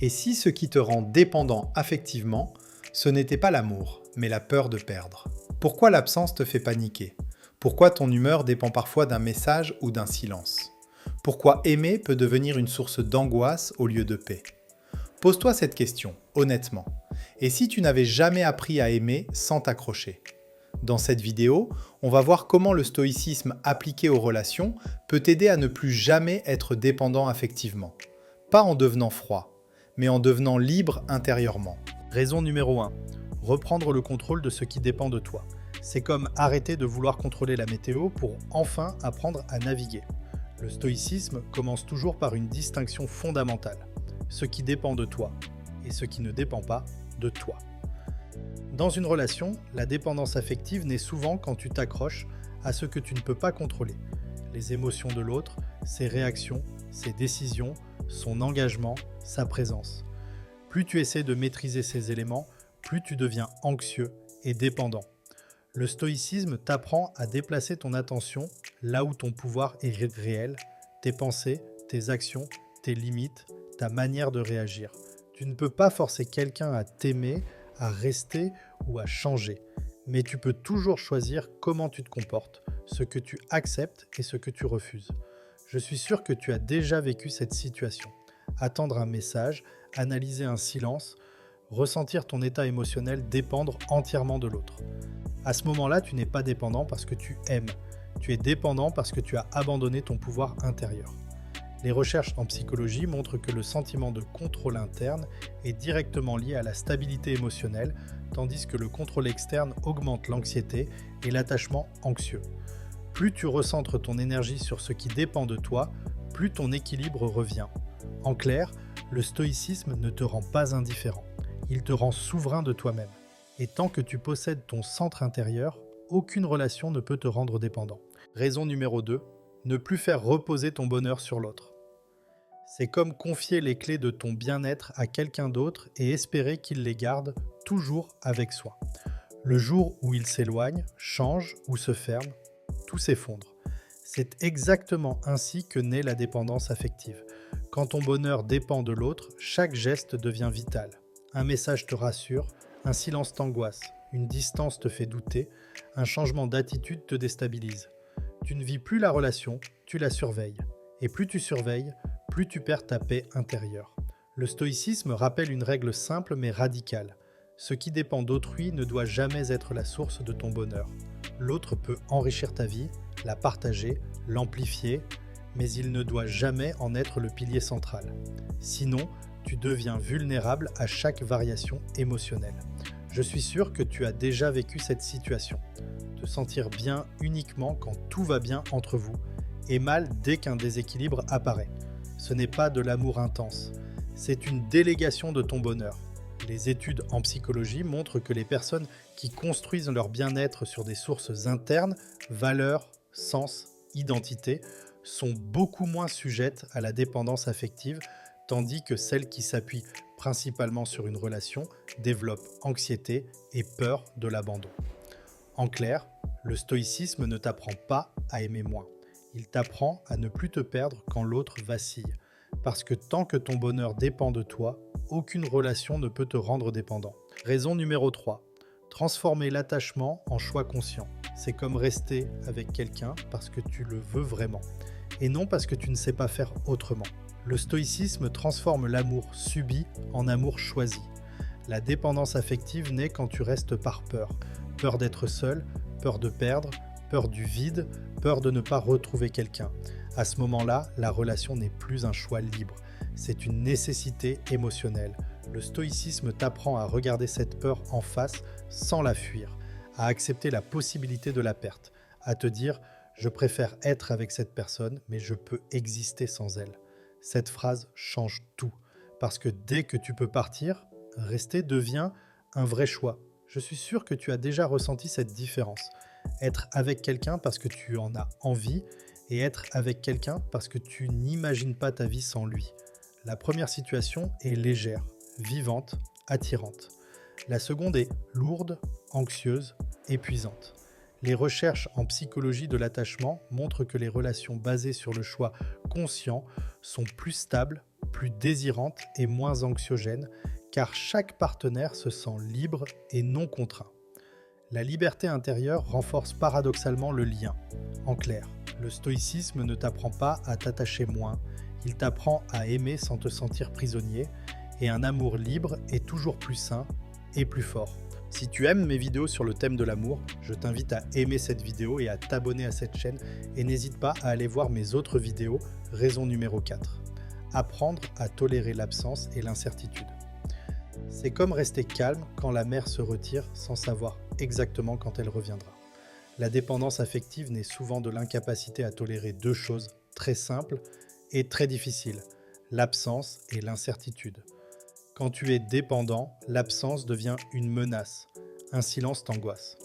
Et si ce qui te rend dépendant affectivement, ce n'était pas l'amour, mais la peur de perdre? Pourquoi l'absence te fait paniquer? Pourquoi ton humeur dépend parfois d'un message ou d'un silence? Pourquoi aimer peut devenir une source d'angoisse au lieu de paix? Pose-toi cette question, honnêtement. Et si tu n'avais jamais appris à aimer sans t'accrocher? Dans cette vidéo, on va voir comment le stoïcisme appliqué aux relations peut t'aider à ne plus jamais être dépendant affectivement. Pas en devenant froid, mais en devenant libre intérieurement. Raison numéro 1. Reprendre le contrôle de ce qui dépend de toi. C'est comme arrêter de vouloir contrôler la météo pour enfin apprendre à naviguer. Le stoïcisme commence toujours par une distinction fondamentale. Ce qui dépend de toi et ce qui ne dépend pas de toi. Dans une relation, la dépendance affective naît souvent quand tu t'accroches à ce que tu ne peux pas contrôler. Les émotions de l'autre, ses réactions, ses décisions, son engagement, sa présence. Plus tu essaies de maîtriser ces éléments, plus tu deviens anxieux et dépendant. Le stoïcisme t'apprend à déplacer ton attention là où ton pouvoir est réel, tes pensées, tes actions, tes limites, ta manière de réagir. Tu ne peux pas forcer quelqu'un à t'aimer, à rester ou à changer. Mais tu peux toujours choisir comment tu te comportes, ce que tu acceptes et ce que tu refuses. Je suis sûr que tu as déjà vécu cette situation. Attendre un message, analyser un silence, ressentir ton état émotionnel dépendre entièrement de l'autre. À ce moment-là, tu n'es pas dépendant parce que tu aimes. Tu es dépendant parce que tu as abandonné ton pouvoir intérieur. Les recherches en psychologie montrent que le sentiment de contrôle interne est directement lié à la stabilité émotionnelle, tandis que le contrôle externe augmente l'anxiété et l'attachement anxieux. Plus tu recentres ton énergie sur ce qui dépend de toi, plus ton équilibre revient. En clair, le stoïcisme ne te rend pas indifférent. Il te rend souverain de toi-même. Et tant que tu possèdes ton centre intérieur, aucune relation ne peut te rendre dépendant. Raison numéro 2, ne plus faire reposer ton bonheur sur l'autre. C'est comme confier les clés de ton bien-être à quelqu'un d'autre et espérer qu'il les garde toujours avec soi. Le jour où il s'éloigne, change ou se ferme, tout s'effondre. C'est exactement ainsi que naît la dépendance affective. Quand ton bonheur dépend de l'autre, chaque geste devient vital. Un message te rassure, un silence t'angoisse, une distance te fait douter, un changement d'attitude te déstabilise. Tu ne vis plus la relation, tu la surveilles. Et plus tu surveilles, plus tu perds ta paix intérieure. Le stoïcisme rappelle une règle simple mais radicale. Ce qui dépend d'autrui ne doit jamais être la source de ton bonheur. L'autre peut enrichir ta vie, la partager, l'amplifier, mais il ne doit jamais en être le pilier central. Sinon, tu deviens vulnérable à chaque variation émotionnelle. Je suis sûr que tu as déjà vécu cette situation. Te sentir bien uniquement quand tout va bien entre vous, et mal dès qu'un déséquilibre apparaît. Ce n'est pas de l'amour intense, c'est une délégation de ton bonheur. Les études en psychologie montrent que les personnes qui construisent leur bien-être sur des sources internes, valeurs, sens, identité, sont beaucoup moins sujettes à la dépendance affective, tandis que celles qui s'appuient principalement sur une relation développent anxiété et peur de l'abandon. En clair, le stoïcisme ne t'apprend pas à aimer moins. Il t'apprend à ne plus te perdre quand l'autre vacille. Parce que tant que ton bonheur dépend de toi, aucune relation ne peut te rendre dépendant. Raison numéro 3. Transformer l'attachement en choix conscient. C'est comme rester avec quelqu'un parce que tu le veux vraiment, et non parce que tu ne sais pas faire autrement. Le stoïcisme transforme l'amour subi en amour choisi. La dépendance affective naît quand tu restes par peur. Peur d'être seul, peur de perdre, peur du vide, peur de ne pas retrouver quelqu'un. À ce moment-là, la relation n'est plus un choix libre. C'est une nécessité émotionnelle. Le stoïcisme t'apprend à regarder cette peur en face sans la fuir, à accepter la possibilité de la perte, à te dire « je préfère être avec cette personne, mais je peux exister sans elle ». Cette phrase change tout, parce que dès que tu peux partir, rester devient un vrai choix. Je suis sûr que tu as déjà ressenti cette différence. Être avec quelqu'un parce que tu en as envie et être avec quelqu'un parce que tu n'imagines pas ta vie sans lui. La première situation est légère, vivante, attirante. La seconde est lourde, anxieuse, épuisante. Les recherches en psychologie de l'attachement montrent que les relations basées sur le choix conscient sont plus stables, plus désirante et moins anxiogène, car chaque partenaire se sent libre et non contraint. La liberté intérieure renforce paradoxalement le lien. En clair, le stoïcisme ne t'apprend pas à t'attacher moins, il t'apprend à aimer sans te sentir prisonnier, et un amour libre est toujours plus sain et plus fort. Si tu aimes mes vidéos sur le thème de l'amour, je t'invite à aimer cette vidéo et à t'abonner à cette chaîne, et n'hésite pas à aller voir mes autres vidéos, raison numéro 4. Apprendre à tolérer l'absence et l'incertitude. C'est comme rester calme quand la mer se retire sans savoir exactement quand elle reviendra. La dépendance affective naît souvent de l'incapacité à tolérer deux choses très simples et très difficiles, l'absence et l'incertitude. Quand tu es dépendant, l'absence devient une menace, un silence t'angoisse.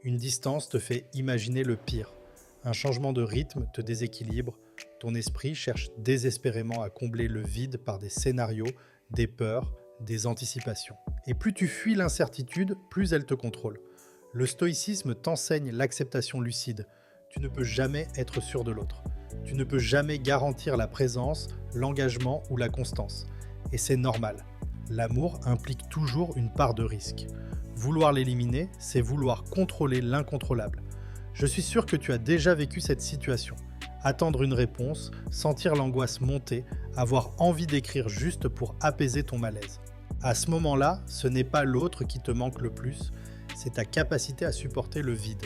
Une distance te fait imaginer le pire. Un changement de rythme te déséquilibre, ton esprit cherche désespérément à combler le vide par des scénarios, des peurs, des anticipations. Et plus tu fuis l'incertitude, plus elle te contrôle. Le stoïcisme t'enseigne l'acceptation lucide. Tu ne peux jamais être sûr de l'autre. Tu ne peux jamais garantir la présence, l'engagement ou la constance. Et c'est normal. L'amour implique toujours une part de risque. Vouloir l'éliminer, c'est vouloir contrôler l'incontrôlable. Je suis sûr que tu as déjà vécu cette situation. Attendre une réponse, sentir l'angoisse monter, avoir envie d'écrire juste pour apaiser ton malaise. À ce moment-là, ce n'est pas l'autre qui te manque le plus, c'est ta capacité à supporter le vide.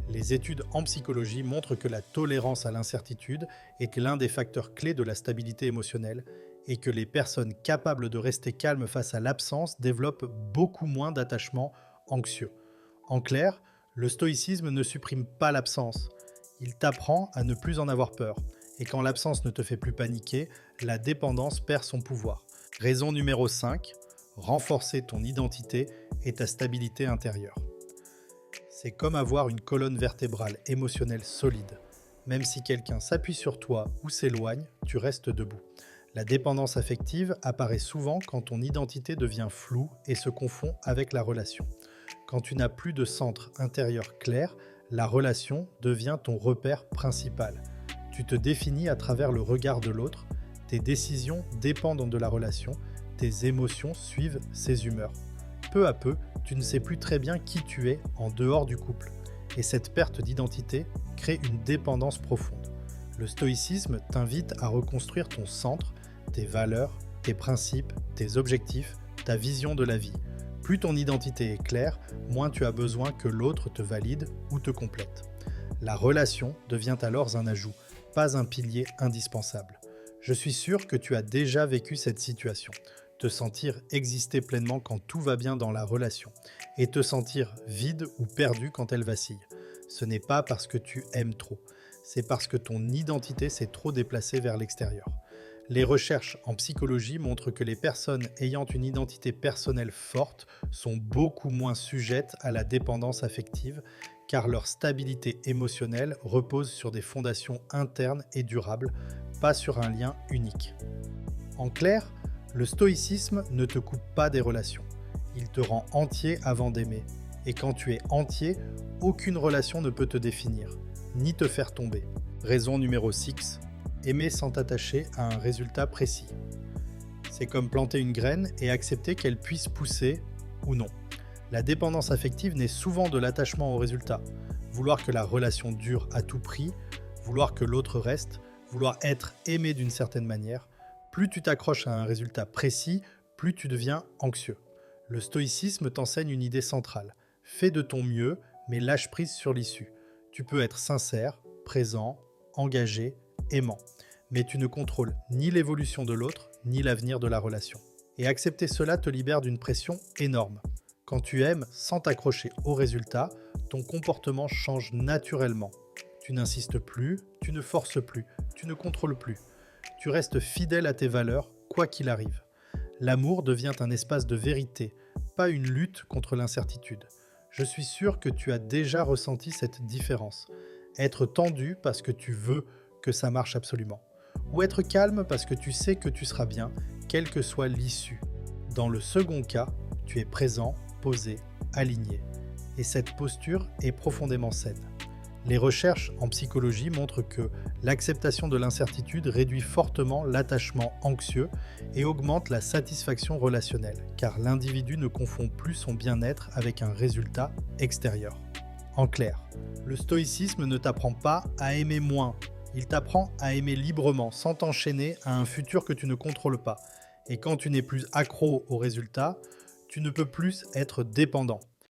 Les études en psychologie montrent que la tolérance à l'incertitude est l'un des facteurs clés de la stabilité émotionnelle et que les personnes capables de rester calmes face à l'absence développent beaucoup moins d'attachements anxieux. En clair, le stoïcisme ne supprime pas l'absence. Il t'apprend à ne plus en avoir peur. Et quand l'absence ne te fait plus paniquer, la dépendance perd son pouvoir. Raison numéro 5, renforcer ton identité et ta stabilité intérieure. C'est comme avoir une colonne vertébrale émotionnelle solide. Même si quelqu'un s'appuie sur toi ou s'éloigne, tu restes debout. La dépendance affective apparaît souvent quand ton identité devient floue et se confond avec la relation. Quand tu n'as plus de centre intérieur clair, la relation devient ton repère principal. Tu te définis à travers le regard de l'autre, tes décisions dépendent de la relation, tes émotions suivent ses humeurs. Peu à peu, tu ne sais plus très bien qui tu es en dehors du couple. Et cette perte d'identité crée une dépendance profonde. Le stoïcisme t'invite à reconstruire ton centre, tes valeurs, tes principes, tes objectifs, ta vision de la vie. Plus ton identité est claire, moins tu as besoin que l'autre te valide ou te complète. La relation devient alors un ajout, pas un pilier indispensable. Je suis sûr que tu as déjà vécu cette situation. Te sentir exister pleinement quand tout va bien dans la relation et te sentir vide ou perdu quand elle vacille. Ce n'est pas parce que tu aimes trop, c'est parce que ton identité s'est trop déplacée vers l'extérieur. Les recherches en psychologie montrent que les personnes ayant une identité personnelle forte sont beaucoup moins sujettes à la dépendance affective car leur stabilité émotionnelle repose sur des fondations internes et durables, pas sur un lien unique. En clair, le stoïcisme ne te coupe pas des relations. Il te rend entier avant d'aimer. Et quand tu es entier, aucune relation ne peut te définir, ni te faire tomber. Raison numéro 6. Aimer sans t'attacher à un résultat précis. C'est comme planter une graine et accepter qu'elle puisse pousser ou non. La dépendance affective naît souvent de l'attachement au résultat. Vouloir que la relation dure à tout prix, vouloir que l'autre reste, vouloir être aimé d'une certaine manière. Plus tu t'accroches à un résultat précis, plus tu deviens anxieux. Le stoïcisme t'enseigne une idée centrale. Fais de ton mieux, mais lâche prise sur l'issue. Tu peux être sincère, présent, engagé, aimant. Mais tu ne contrôles ni l'évolution de l'autre, ni l'avenir de la relation. Et accepter cela te libère d'une pression énorme. Quand tu aimes sans t'accrocher au résultat, ton comportement change naturellement. Tu n'insistes plus, tu ne forces plus, tu ne contrôles plus. Tu restes fidèle à tes valeurs, quoi qu'il arrive. L'amour devient un espace de vérité, pas une lutte contre l'incertitude. Je suis sûr que tu as déjà ressenti cette différence. Être tendu parce que tu veux que ça marche absolument. Ou être calme parce que tu sais que tu seras bien, quelle que soit l'issue. Dans le second cas, tu es présent, posé, aligné. Et cette posture est profondément saine. Les recherches en psychologie montrent que l'acceptation de l'incertitude réduit fortement l'attachement anxieux et augmente la satisfaction relationnelle, car l'individu ne confond plus son bien-être avec un résultat extérieur. En clair, le stoïcisme ne t'apprend pas à aimer moins, il t'apprend à aimer librement, sans t'enchaîner à un futur que tu ne contrôles pas. Et quand tu n'es plus accro au résultat, tu ne peux plus être dépendant.